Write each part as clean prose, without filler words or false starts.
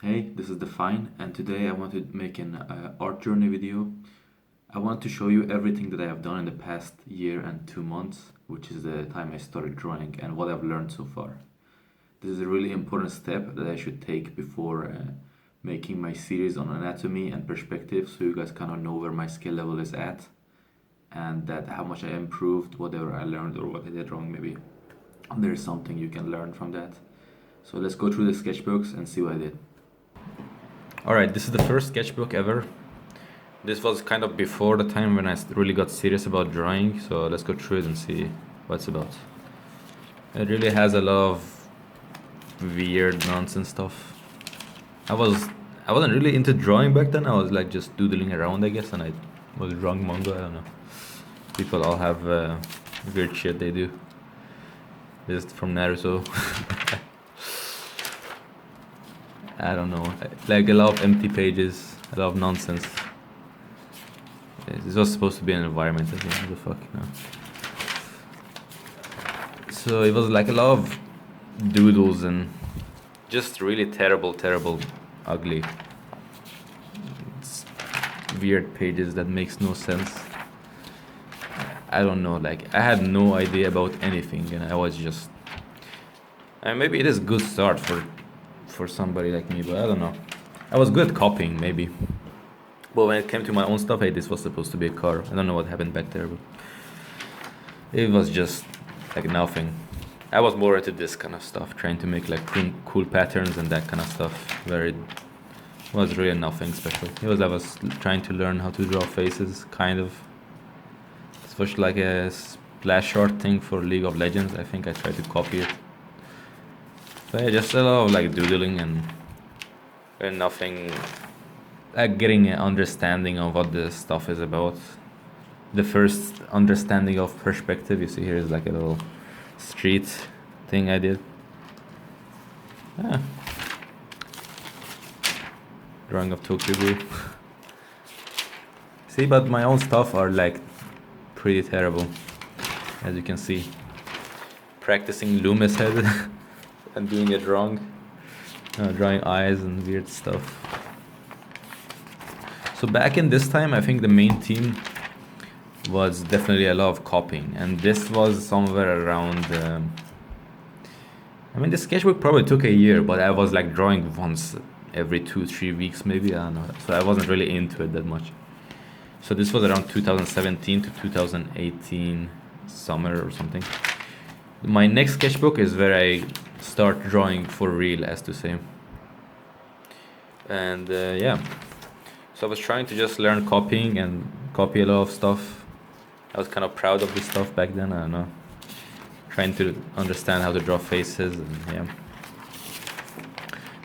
Hey, this is Define, and today I want to make an art journey video. I want to show you everything that I have done in the past year and 2 months, which is the time I started drawing, and what I've learned so far. This is a really important step that I should take before making my series on anatomy and perspective, so you guys kind of know where my skill level is at, and that how much I improved, whatever I learned or what I did wrong, maybe there's something you can learn from that. So let's go through the sketchbooks and see what I did. Alright, this is the first sketchbook ever. This was kind of before the time when I really got serious about drawing, so let's go through it and see what it's about. It really has a lot of weird nonsense stuff. I wasn't really into drawing back then. I was like just doodling around, I guess, and I was drawing manga. I don't know. People all have weird shit they do. This is from Naruto. I don't know, like a lot of empty pages, a lot of nonsense. This was supposed to be an environment, I think. What the fuck, you know. So it was like a lot of doodles and just really terrible, ugly, weird pages that makes no sense. I don't know, like I had no idea about anything, and I was just. And maybe it is a good start for somebody like me, but I don't know. I was good at copying, maybe. But when it came to my own stuff, hey, this was supposed to be a car. I don't know what happened back there, but it was just like nothing. I was more into this kind of stuff, trying to make like cool patterns and that kind of stuff, where it was really nothing special. I was trying to learn how to draw faces, kind of. This was like a splash art thing for League of Legends. I think I tried to copy it. But yeah, just a lot of like doodling and nothing, like getting an understanding of what the stuff is about. The first understanding of perspective, you see here is like a little street thing I did. Yeah. Drawing of Tokyo Ghoul. See, but my own stuff are like pretty terrible, as you can see. Practicing Loomis head and doing it wrong. Drawing eyes and weird stuff. So back in this time, I think the main theme was definitely a lot of copying, and this was somewhere around. I mean, the sketchbook probably took a year, but I was like drawing once every 2-3 weeks, maybe. I don't know. So I wasn't really into it that much. So this was around 2017 to 2018 summer or something. My next sketchbook is where I start drawing for real, as to say. And yeah, so I was trying to just learn copying and copy a lot of stuff. I was kind of proud of this stuff back then. I don't know, trying to understand how to draw faces, and yeah.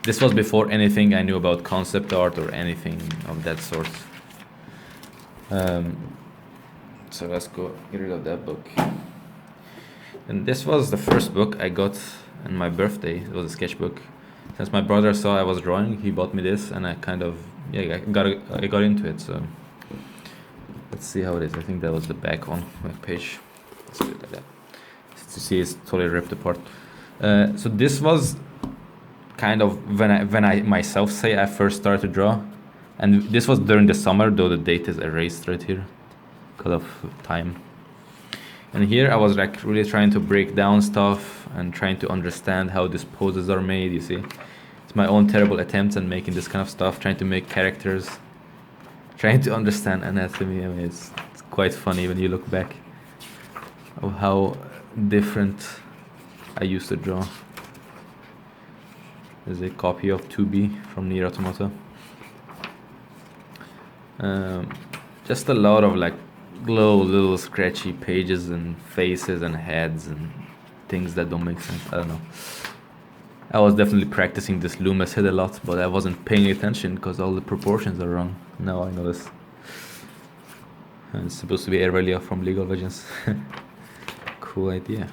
This was before anything I knew about concept art or anything of that sort. So let's go get rid of that book. And this was the first book I got on my birthday. It was a sketchbook. Since my brother saw I was drawing, he bought me this, and I kind of I got into it. So let's see how it is. I think that was the back page. Let's do it like that. To see, it's totally ripped apart. So this was kind of when I myself say I first started to draw, and this was during the summer, though the date is erased right here because of time. And here I was like really trying to break down stuff and trying to understand how these poses are made, you see. It's my own terrible attempts at making this kind of stuff, trying to make characters, trying to understand anatomy. I mean, it's quite funny when you look back of how different I used to draw. There's a copy of 2B from Nier Automata. Just a lot of like little scratchy pages and faces and heads and things that don't make sense. I don't know. I was definitely practicing this Loomis head a lot, but I wasn't paying attention because all the proportions are wrong. Now I know this. And it's supposed to be Aurelia from League of Legends. Cool idea.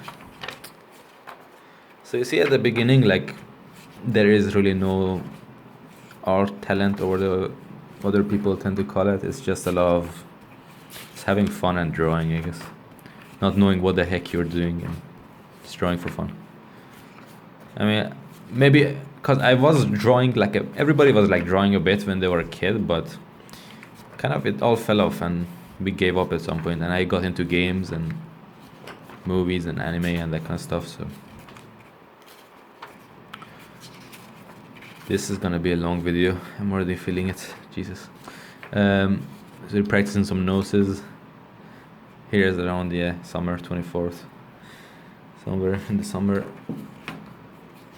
So you see at the beginning, like, there is really no art talent, or the other people tend to call it. It's just a lot of having fun and drawing, I guess. Not knowing what the heck you're doing and just drawing for fun. I mean, maybe because I was drawing like everybody was like drawing a bit when they were a kid, but kind of it all fell off and we gave up at some point, and I got into games and movies and anime and that kind of stuff. So this is gonna be a long video. I'm already feeling it. Jesus. So we're practicing some noses. Here's around summer 24th, somewhere in the summer.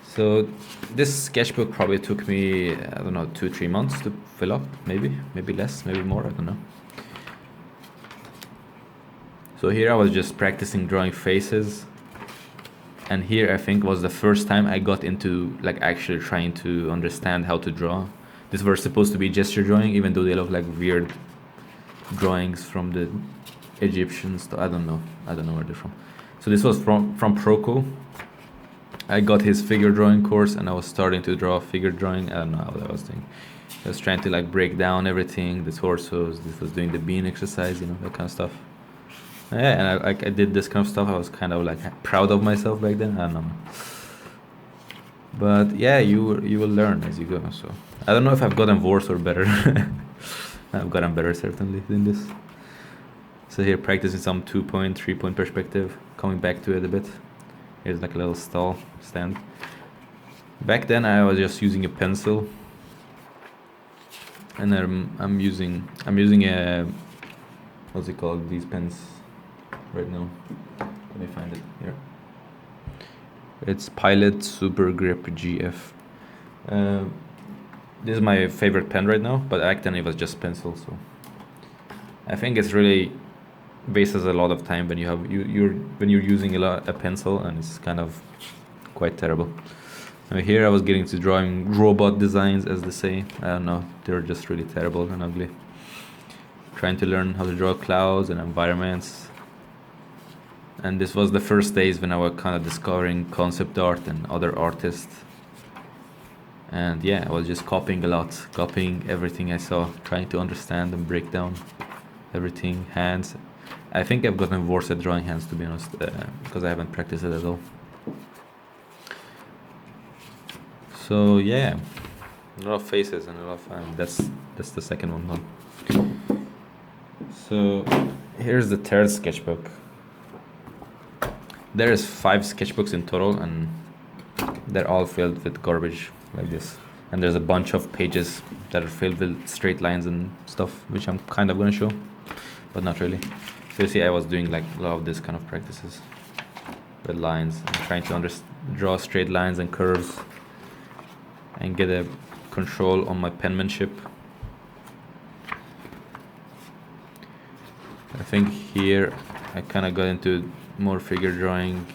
So this sketchbook probably took me, I don't know, 2-3 months to fill up, maybe less, maybe more, I don't know. So here I was just practicing drawing faces, and here I think was the first time I got into like actually trying to understand how to draw. These were supposed to be gesture drawing, even though they look like weird drawings from the Egyptians. I don't know where they're from. So this was from Proco. I got his figure drawing course and I was starting to draw figure drawing. I don't know what I was doing. I was trying to like break down everything, the torsos. This was doing the bean exercise, you know, that kind of stuff. Yeah, and I did this kind of stuff. I was kind of like proud of myself back then. I don't know. But yeah, you will learn as you go. So I don't know if I've gotten worse or better. I've gotten better certainly than this. So here practicing some 2-point, 3-point perspective, coming back to it a bit. Here's like a little stall stand. Back then I was just using a pencil, and I'm using a, what's it called, these pens right now. Let me find it here. It's Pilot Super Grip GF. This is my favorite pen right now, but back then it was just pencil. So I think it's really wastes a lot of time when you're using a pencil, and it's kind of quite terrible. Now here I was getting to drawing robot designs, as they say. I don't know, they're just really terrible and ugly. Trying to learn how to draw clouds and environments. And this was the first days when I was kind of discovering concept art and other artists. And yeah, I was just copying a lot, copying everything I saw, trying to understand and break down everything. Hands. I think I've gotten worse at drawing hands, to be honest, because I haven't practiced it at all. So yeah, a lot of faces and a lot of that's the second one done. So here's the third sketchbook. There is 5 sketchbooks in total, and they're all filled with garbage like this. And there's a bunch of pages that are filled with straight lines and stuff, which I'm kind of gonna show, but not really. So you see, I was doing like a lot of this kind of practices with lines and trying to draw straight lines and curves and get a control on my penmanship. I think here I kind of got into more figure drawing,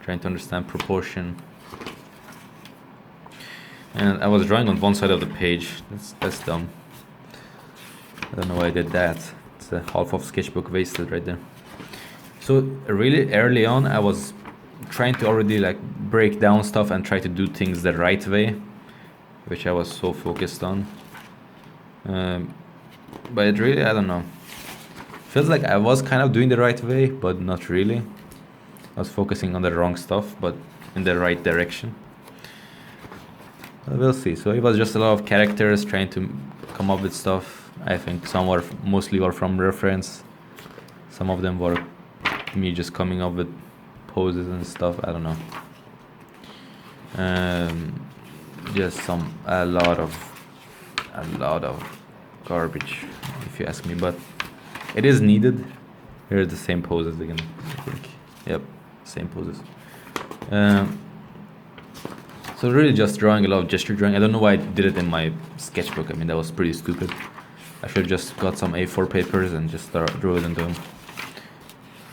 trying to understand proportion. And I was drawing on one side of the page. That's dumb. I don't know why I did that. It's a half of sketchbook wasted right there. So really early on I was trying to already like break down stuff and try to do things the right way, which I was so focused on. But it really, I don't know, feels like I was kind of doing the right way, but not really. I was focusing on the wrong stuff, but in the right direction. We'll see. So it was just a lot of characters trying to come up with stuff. I think some were mostly from reference. Some of them were me just coming up with poses and stuff. I don't know. Just a lot of garbage, if you ask me. But it is needed. Here are the same poses again, I think. Yep, same poses. So really just drawing a lot of gesture drawing. I don't know why I did it in my sketchbook. I mean, that was pretty stupid. I should have just got some A4 papers and just drew it into them.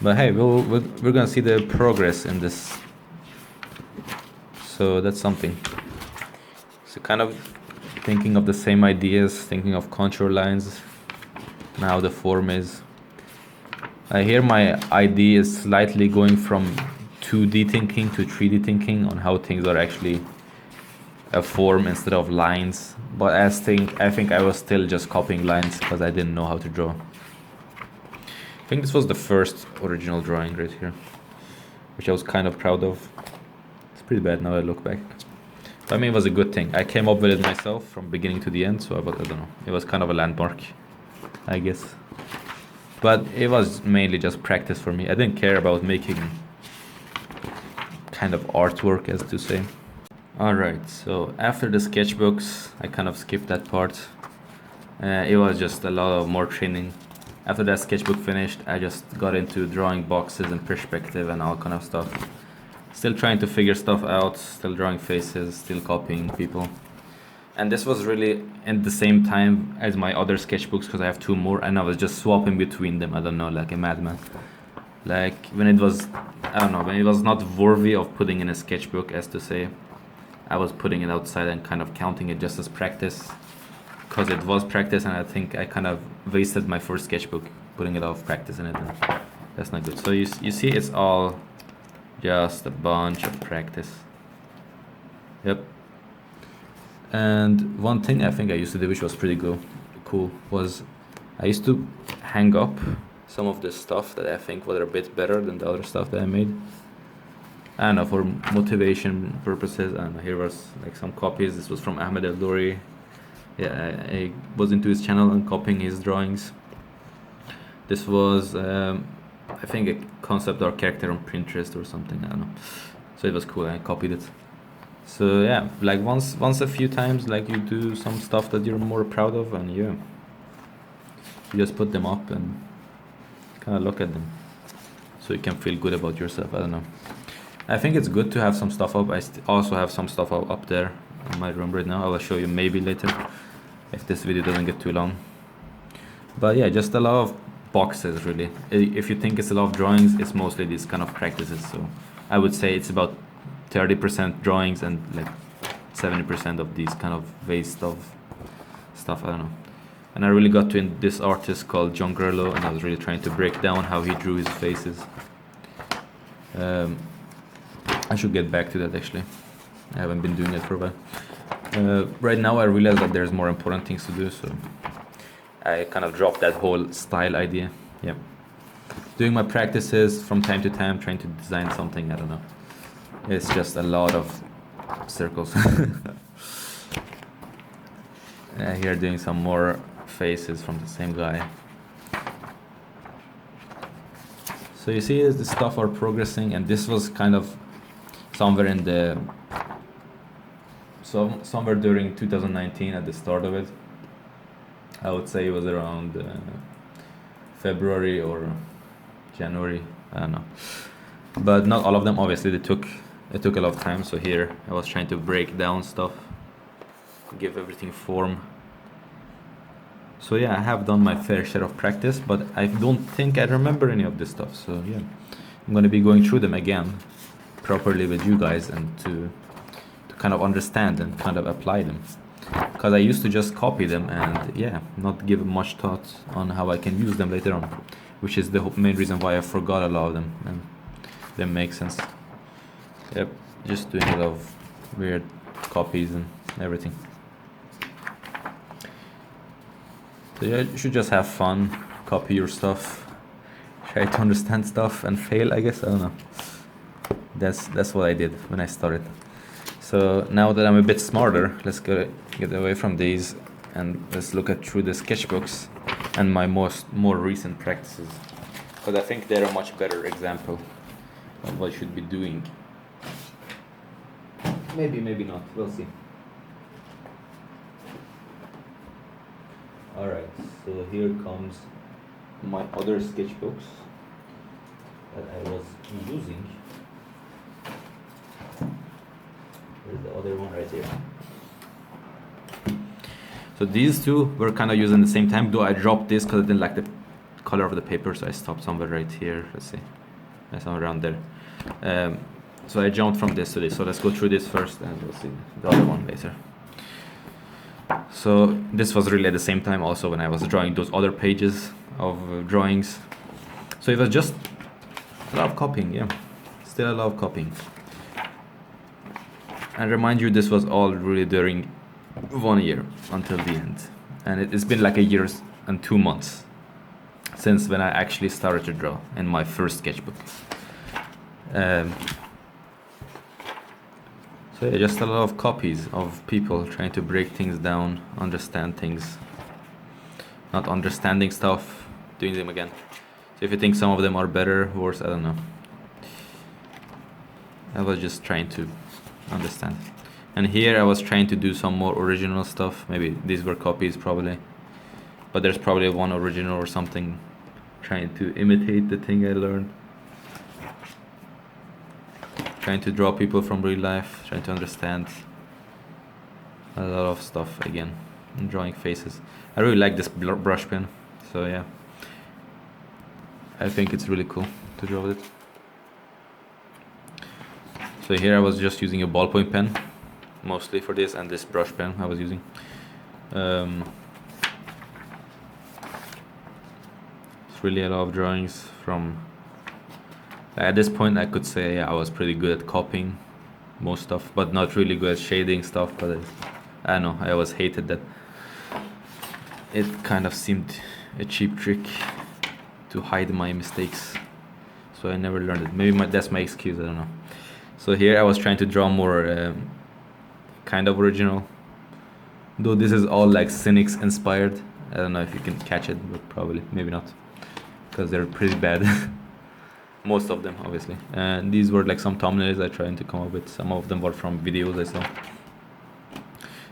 But hey, we're gonna see the progress in this. So that's something. So kind of thinking of the same ideas, thinking of contour lines, and how the form is. Here my idea is slightly going from 2D thinking to 3D thinking on how things are actually a form instead of lines. But I think I was still just copying lines because I didn't know how to draw. I think this was the first original drawing right here, which I was kind of proud of. It's pretty bad now I look back. I mean, it was a good thing. I came up with it myself from beginning to the end, so I don't know. It was kind of a landmark, I guess. But it was mainly just practice for me. I didn't care about making kind of artwork, as to say. Alright, so after the sketchbooks, I kind of skipped that part. It was just a lot of more training. After that sketchbook finished, I just got into drawing boxes and perspective and all kind of stuff. Still trying to figure stuff out, still drawing faces, still copying people. And this was really in the same time as my other sketchbooks, because I have two more, and I was just swapping between them, I don't know, like a madman. Like when it was, I don't know, when it was not worthy of putting in a sketchbook, as to say, I was putting it outside and kind of counting it just as practice, because it was practice, and I think I kind of wasted my first sketchbook putting it off practice in it, and that's not good. So you see, it's all just a bunch of practice. Yep. And one thing I think I used to do, which was pretty cool, was I used to hang up some of the stuff that I think were a bit better than the other stuff that I made. I don't know, for motivation purposes. And here was like some copies. This was from Ahmed El-Douri. Yeah, I was into his channel and copying his drawings. This was, I think, a concept or character on Pinterest or something. I don't know. So it was cool. I copied it. So yeah, like once a few times, like you do some stuff that you're more proud of, and yeah, you just put them up and kind of look at them, so you can feel good about yourself. I don't know. I think it's good to have some stuff up. I also have some stuff up there in my room right now. I will show you maybe later, if this video doesn't get too long. But yeah, just a lot of boxes really. If you think it's a lot of drawings, it's mostly these kind of practices. So I would say it's about 30% drawings and like 70% of these kind of waste of stuff. I don't know. And I really got to this artist called John Gurlow, and I was really trying to break down how he drew his faces. I should get back to that actually. I haven't been doing it for a while. Right now I realize that there's more important things to do, so I kind of dropped that whole style idea. Yeah. Doing my practices from time to time, trying to design something, I don't know. It's just a lot of circles. Here doing some more faces from the same guy. So you see the stuff are progressing, and this was kind of somewhere in the somewhere during 2019 at the start of it. I would say it was around February or January, I don't know. But not all of them, obviously. It took a lot of time. So here I was trying to break down stuff, give everything form. So yeah, I have done my fair share of practice, but I don't think I remember any of this stuff. So yeah, I'm going to be going through them again properly with you guys, and to kind of understand and kind of apply them, because I used to just copy them and yeah, not give much thought on how I can use them later on, which is the main reason why I forgot a lot of them, and they make sense. Yep, just doing a lot of weird copies and everything. So yeah, you should just have fun, copy your stuff, try to understand stuff and fail, I guess. I don't know. That's what I did when I started. So now that I'm a bit smarter, let's get away from these and let's look at through the sketchbooks and my more recent practices, because I think they're a much better example of what I should be doing. Maybe not, we'll see. Alright, so here comes my other sketchbooks that I was using. There's the other one right here. So these two were kind of used at the same time, though I dropped this because I didn't like the color of the paper, so I stopped somewhere right here. Let's see, somewhere around there. So I jumped from this to this, so let's go through this first and we'll see the other one later. So this was really at the same time also when I was drawing those other pages of drawings. So it was just a lot of copying, yeah, still a lot of copying. And remind you, this was all really during 1 year until the end, and it's been like a year and 2 months since when I actually started to draw in my first sketchbook. So yeah, just a lot of copies of people trying to break things down, understand things, not understanding stuff, doing them again. So if you think some of them are better, worse, I don't know. I was just trying to understand. And here I was trying to do some more original stuff. Maybe these were copies probably. But there's probably one original or something, trying to imitate the thing I learned. Trying to draw people from real life, trying to understand a lot of stuff again. And drawing faces. I really like this brush pen, so yeah. I think it's really cool to draw with it. So here I was just using a ballpoint pen, mostly for this, and this brush pen I was using. It's really a lot of drawings from... At this point I could say I was pretty good at copying most stuff, but not really good at shading stuff, but I don't know, I always hated that. It kind of seemed a cheap trick to hide my mistakes, so I never learned it. Maybe that's my excuse, I don't know. So here I was trying to draw more kind of original, though this is all like cynics inspired. I don't know if you can catch it, but probably maybe not, because they're pretty bad. Most of them, obviously. And these were like some thumbnails I tried to come up with. Some of them were from videos I saw.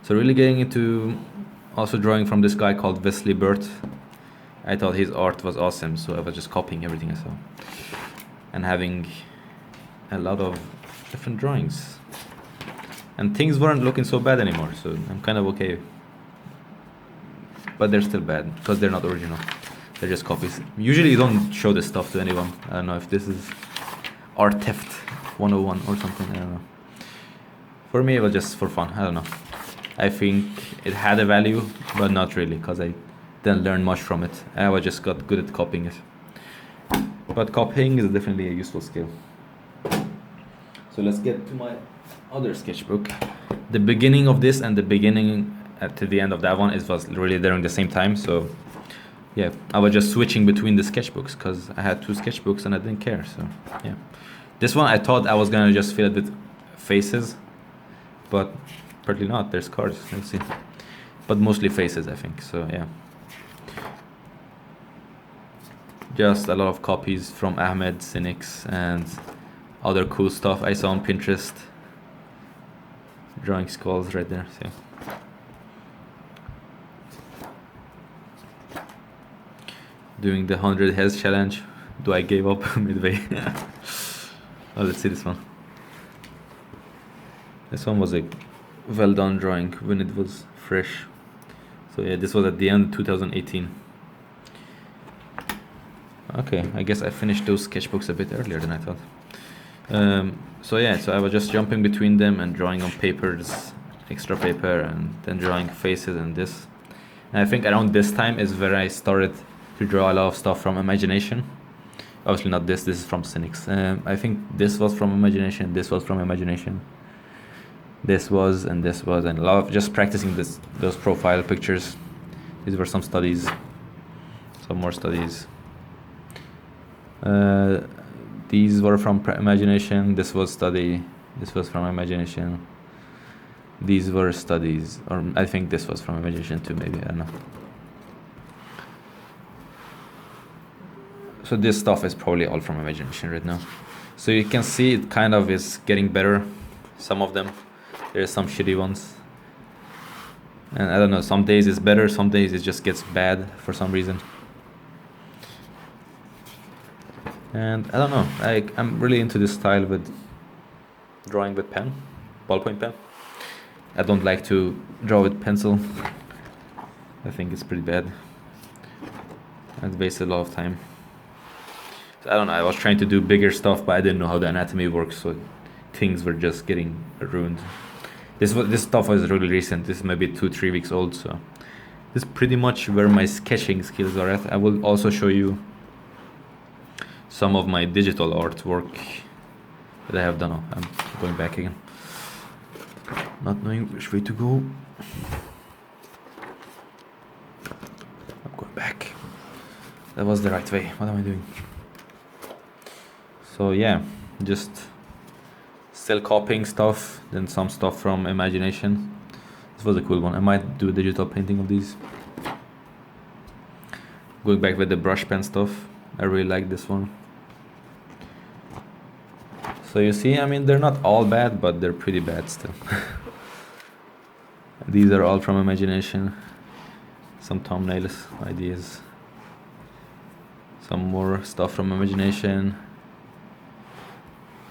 So really getting into also drawing from this guy called Wesley Burt. I thought his art was awesome, so I was just copying everything I saw. And having a lot of different drawings. And things weren't looking so bad anymore, so I'm kind of okay. But they're still bad, because they're not original. They're just copies. Usually you don't show this stuff to anyone. I don't know if this is art theft 101 or something, I don't know. For me it was just for fun, I don't know. I think it had a value, but not really, because I didn't learn much from it. I was just got good at copying it. But copying is definitely a useful skill. So let's get to my other sketchbook. The beginning of this and the beginning to the end of that one was really during the same time, so yeah, I was just switching between the sketchbooks because I had two sketchbooks and I didn't care, so yeah. This one I thought I was gonna just fill it with faces, but apparently not, there's cards, let's see. But mostly faces, I think, so yeah. Just a lot of copies from Ahmed, cynics, and other cool stuff I saw on Pinterest. Drawing skulls right there, see. Doing the 100 heads challenge. Do I gave up midway? Oh, let's see this one. This one was a well done drawing when it was fresh. So yeah, this was at the end of 2018. Okay, I guess I finished those sketchbooks a bit earlier than I thought. So yeah, so I was just jumping between them and drawing on papers, extra paper, and then drawing faces and this. And I think around this time is where I started to draw a lot of stuff from imagination. Obviously not this is from cynics. I think this was from imagination, this was from imagination. This was, and a lot of just practicing those profile pictures. These were some studies, some more studies. These were from imagination, this was study, this was from imagination. These were studies, or I think this was from imagination too, maybe, I don't know. So this stuff is probably all from imagination right now. So you can see it kind of is getting better, some of them. There's some shitty ones. And I don't know, some days it's better, some days it just gets bad for some reason. And I don't know, I'm really into this style with drawing with pen, ballpoint pen. I don't like to draw with pencil. I think it's pretty bad. I'd waste a lot of time. So I don't know, I was trying to do bigger stuff, but I didn't know how the anatomy works, so things were just getting ruined. This stuff was really recent. This is maybe 2-3 weeks old, so this is pretty much where my sketching skills are at. I will also show you some of my digital artwork that I have done. I'm going back again, not knowing which way to go. I'm going back. That was the right way. What am I doing? So yeah, just still copying stuff, then some stuff from imagination. This was a cool one. I might do a digital painting of these. Going back with the brush pen stuff, I really like this one. So you see, I mean, they're not all bad, but they're pretty bad still. These are all from imagination. Some thumbnails ideas. Some more stuff from imagination.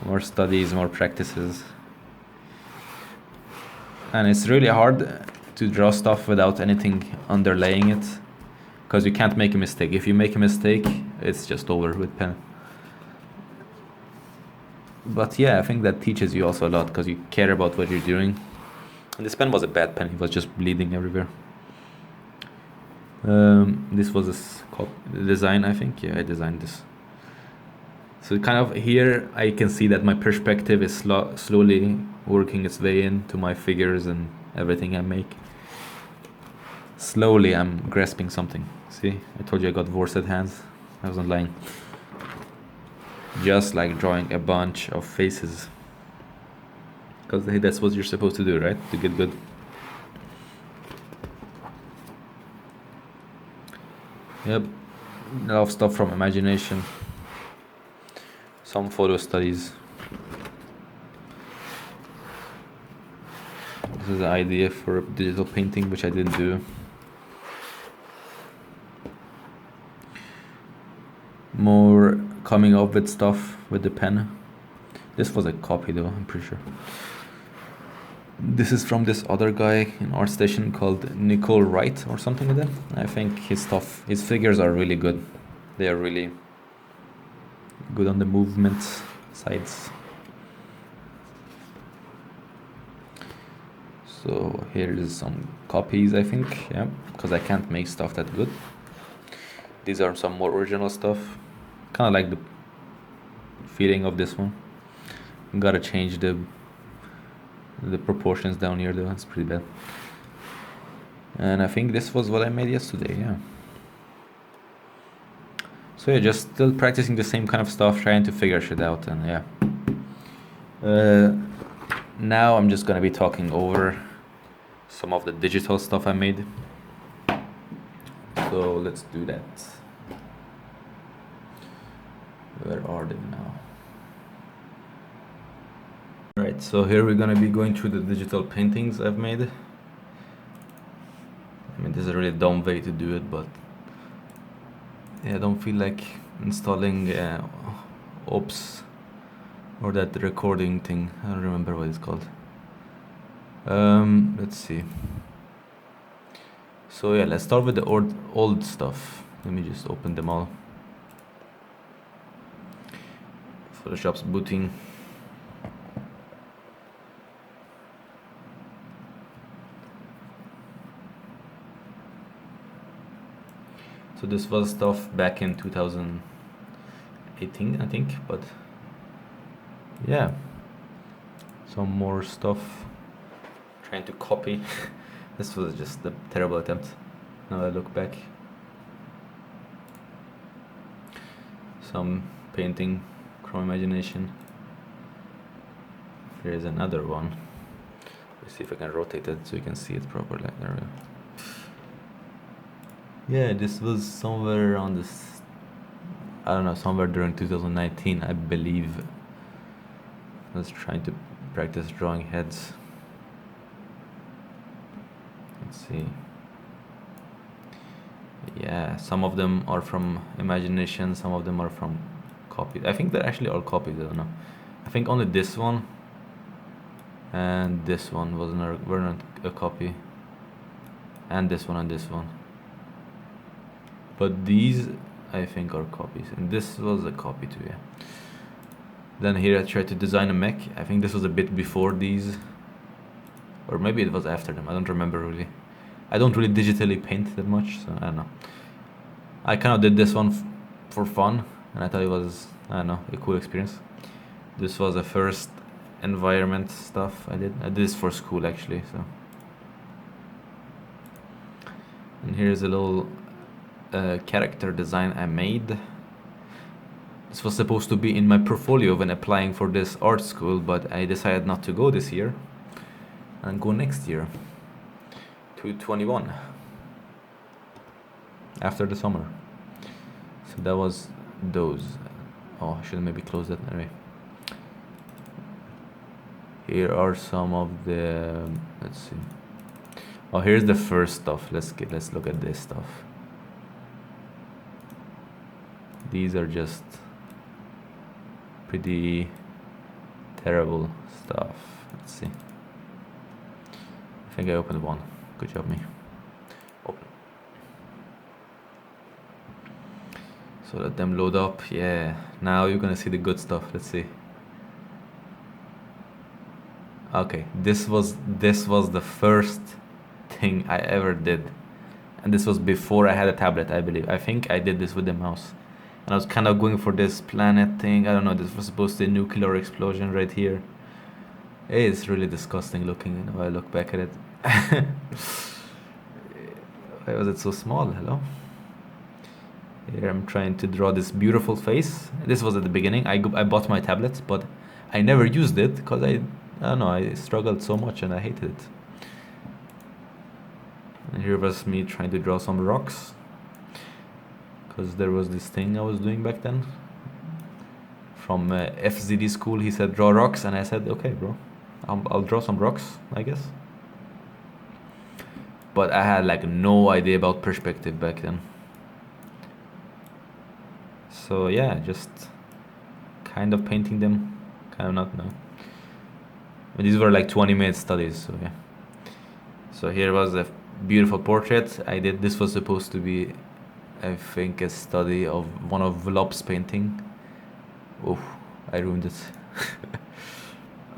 More studies, more practices. And it's really hard to draw stuff without anything underlaying it, because you can't make a mistake. If you make a mistake, it's just over with pen. But yeah, I think that teaches you also a lot, because you care about what you're doing. And this pen was a bad pen, it was just bleeding everywhere. This was a design, I think. Yeah, I designed this. So kind of here I can see that my perspective is slowly working its way into my figures and everything I make. Slowly I'm grasping something. See, I told you I got worsted hands. I wasn't lying. Just like drawing a bunch of faces. Because that's what you're supposed to do, right? To get good. Yep, a lot of stuff from imagination. Some photo studies. This is the idea for a digital painting, which I didn't do. More coming up with stuff with the pen. This was a copy though, I'm pretty sure. This is from this other guy in ArtStation called Nicole Wright or something like that. I think his figures are really good. They are really good on the movement sides. So here is some copies, I think, yeah, because I can't make stuff that good. These are some more original stuff. Kind of like the feeling of this one. Gotta change the proportions down here though, it's pretty bad. And I think this was what I made yesterday, yeah. So yeah, just still practicing the same kind of stuff, trying to figure shit out, and yeah. Now I'm just gonna be talking over some of the digital stuff I made. So let's do that. Where are they now? Right, so here we're gonna be going through the digital paintings I've made. I mean, this is a really dumb way to do it, but yeah, I don't feel like installing Ops or that recording thing. I don't remember what it's called. Let's see. So yeah, let's start with the old stuff. Let me just open them all. Photoshop's booting. So this was stuff back in 2018, I think, but yeah, some more stuff trying to copy. This was just a terrible attempt. Now I look back. Some painting from imagination. Here is another one. Let's see if I can rotate it so you can see it properly. There we go. Yeah, this was somewhere around this, I don't know, somewhere during 2019, I believe. I was trying to practice drawing heads. Let's see. Yeah, some of them are from imagination, some of them are from copies. I think they're actually all copies, I don't know. I think only this one and this one were not a copy. And this one and this one. But these, I think, are copies. And this was a copy too, yeah. Then here I tried to design a mech. I think this was a bit before these. Or maybe it was after them. I don't remember really. I don't really digitally paint that much, so I don't know. I kind of did this one for fun. And I thought it was, I don't know, a cool experience. This was the first environment stuff I did. I did this for school actually, so. And here's a little character design I made. This was supposed to be in my portfolio when applying for this art school, but I decided not to go this year and go next year to 21 after the summer. So that was those. Oh, I should maybe close that anyway. Here are some of the, let's see. Oh, here's the first stuff. Let's look at this stuff. These are just pretty terrible stuff. Let's see. I think I opened one. Good job, me. Open. So let them load up. Yeah. Now you're gonna see the good stuff. Let's see. Okay, this was the first thing I ever did, and this was before I had a tablet, I believe. I think I did this with the mouse, and I was kind of going for this planet thing. I don't know, this was supposed to be a nuclear explosion right here. It's really disgusting looking when I look back at it. Why was it so small? Hello. Here I'm trying to draw this beautiful face. This was at the beginning. I bought my tablet, but I never used it because I don't know, I struggled so much and I hated it. And here was me trying to draw some rocks, because there was this thing I was doing back then. From FZD school, he said draw rocks, and I said okay bro, I'll draw some rocks, I guess. But I had like no idea about perspective back then. So yeah, just kind of painting them, kind of not, no. But these were like 20-minute studies, so yeah. So here was a beautiful portrait I did. This was supposed to be, I think, a study of one of Vlop's painting. Oh, I ruined it.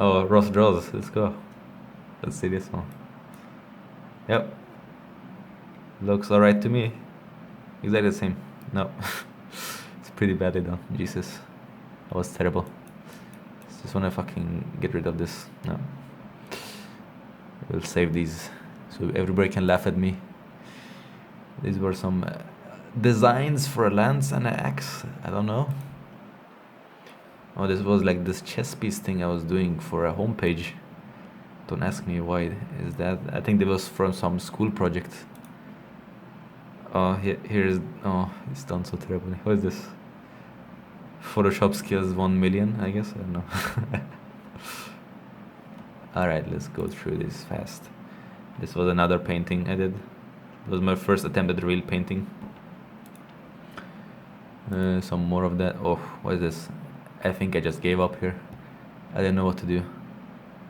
Oh, Ross draws. Let's go. Let's see this one. Yep. Looks alright to me. Exactly the same. No. It's pretty badly done. Jesus. That was terrible. Just wanna fucking get rid of this. No. We'll save these so everybody can laugh at me. These were some designs for a lance and an axe. I don't know. Oh, this was like this chess piece thing I was doing for a homepage. Don't ask me why is that. I think it was from some school project. Oh, here's, oh, it's done so terribly. What is this? Photoshop skills 1 million, I guess. I don't know. Alright, let's go through this fast. This was another painting I did. It was my first attempt at real painting. Some more of that. Oh, what is this? I think I just gave up here. I didn't know what to do.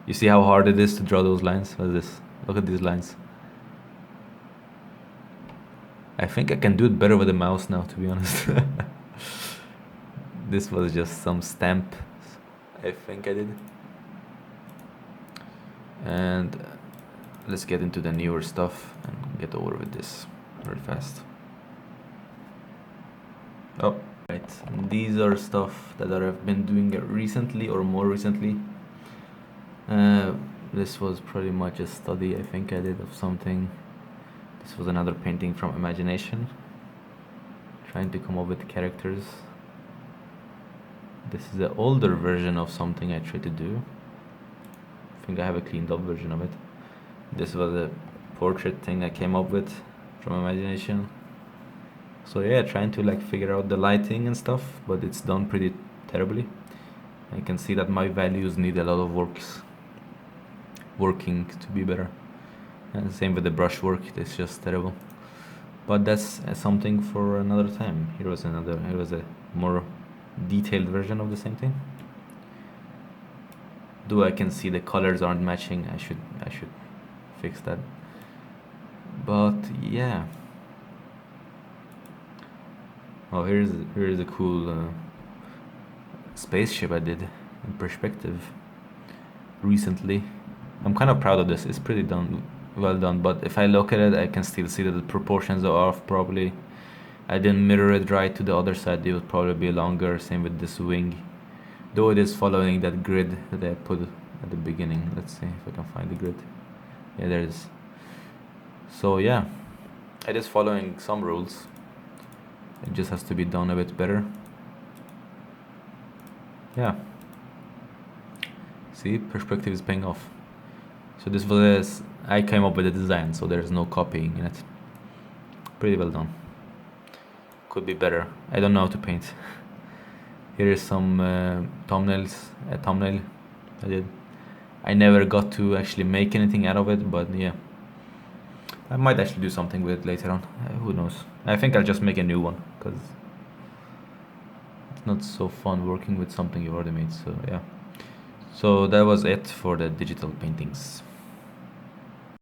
You see how hard it is to draw those lines? What is this? Look at these lines. I think I can do it better with a mouse now, to be honest. This was just some stamp, I think I did. And let's get into the newer stuff and get over with this really fast. Oh, right. These are stuff that I've been doing recently or more recently. This was pretty much a study I think I did of something. This was another painting from imagination, trying to come up with characters. This is the older version of something I tried to do. I think I have a cleaned up version of it. This was a portrait thing I came up with from imagination. So yeah, trying to like figure out the lighting and stuff, but it's done pretty terribly. I can see that my values need a lot of working to be better. And same with the brush work, it's just terrible. But that's something for another time. Here was a more detailed version of the same thing. Though I can see the colors aren't matching, I should fix that. But yeah. Oh, here's a cool spaceship I did in perspective recently. I'm kind of proud of this. It's pretty well done, but if I look at it, I can still see that the proportions are off probably. I didn't mirror it right to the other side. It would probably be longer. Same with this wing, though it is following that grid that I put at the beginning. Let's see if I can find the grid. Yeah, there it is. So yeah, it is following some rules. It just has to be done a bit better. yeah, see, perspective is paying off. So this was, I came up with the design, so there's no copying in it. Pretty well done. Could be better. I don't know how to paint. Here is some thumbnails, a thumbnail I did. I never got to actually make anything out of it, but yeah. I might actually do something with it later on. Who knows? I think I'll just make a new one, because it's not so fun working with something you already made, so yeah. So that was it for the digital paintings.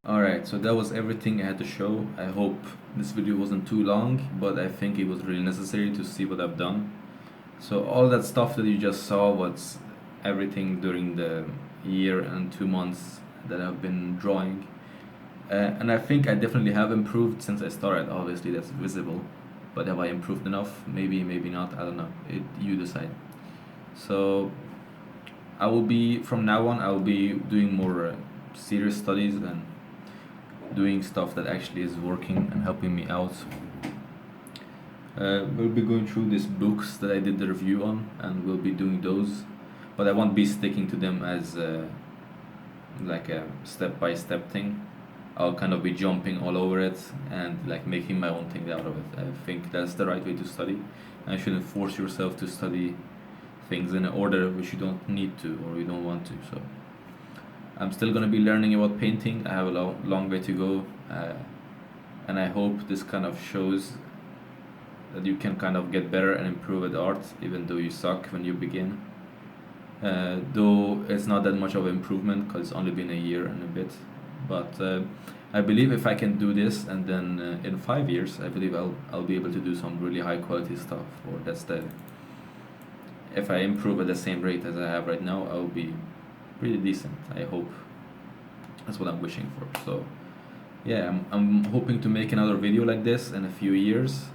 Alright, so that was everything I had to show. I hope this video wasn't too long, but I think it was really necessary to see what I've done. So all that stuff that you just saw was everything during the year and 2 months that I've been drawing. And I think I definitely have improved since I started. Obviously that's visible, but have I improved enough? Maybe, maybe not, I don't know. You decide. So I will be, from now on, I will be doing more serious studies and doing stuff that actually is working and helping me out. We'll be going through these books that I did the review on, and we'll be doing those, but I won't be sticking to them as like a step-by-step thing. I'll kind of be jumping all over it and like making my own thing out of it. I think that's the right way to study. And you shouldn't force yourself to study things in an order which you don't need to or you don't want to. So I'm still going to be learning about painting. I have a long way to go, and I hope this kind of shows that you can kind of get better and improve at art even though you suck when you begin. Though it's not that much of an improvement because it's only been a year and a bit, but I believe if I can do this and then in 5 years I believe I'll be able to do some really high quality stuff, or that's the, if I improve at the same rate as I have right now, I'll be pretty decent. I hope that's what I'm wishing for. So yeah, I'm hoping to make another video like this in a few years,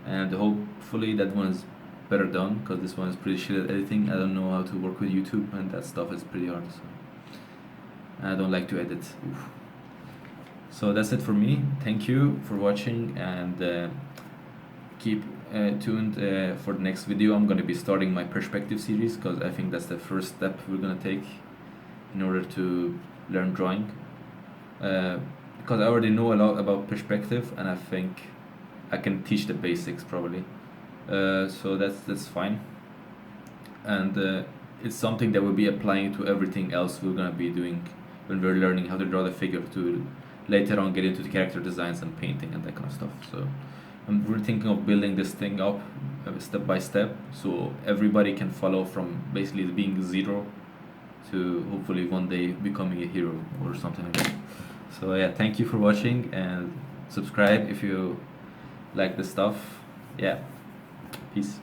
and hopefully that one is better done, because this one is pretty shit at editing. I don't know how to work with YouTube, and that stuff is pretty hard, so I don't like to edit. Oof. So that's it for me. Thank you for watching, and keep tuned for the next video. I'm going to be starting my perspective series, because I think that's the first step we're going to take in order to learn drawing, because I already know a lot about perspective, and I think I can teach the basics probably, so that's fine, and it's something that we'll be applying to everything else we're going to be doing when we're learning how to draw the figure, to later on get into the character designs and painting and that kind of stuff. So I'm really thinking of building this thing up step by step, so everybody can follow from basically being zero to hopefully one day becoming a hero or something like that. So yeah, thank you for watching, and subscribe if you like this stuff. Yeah, peace.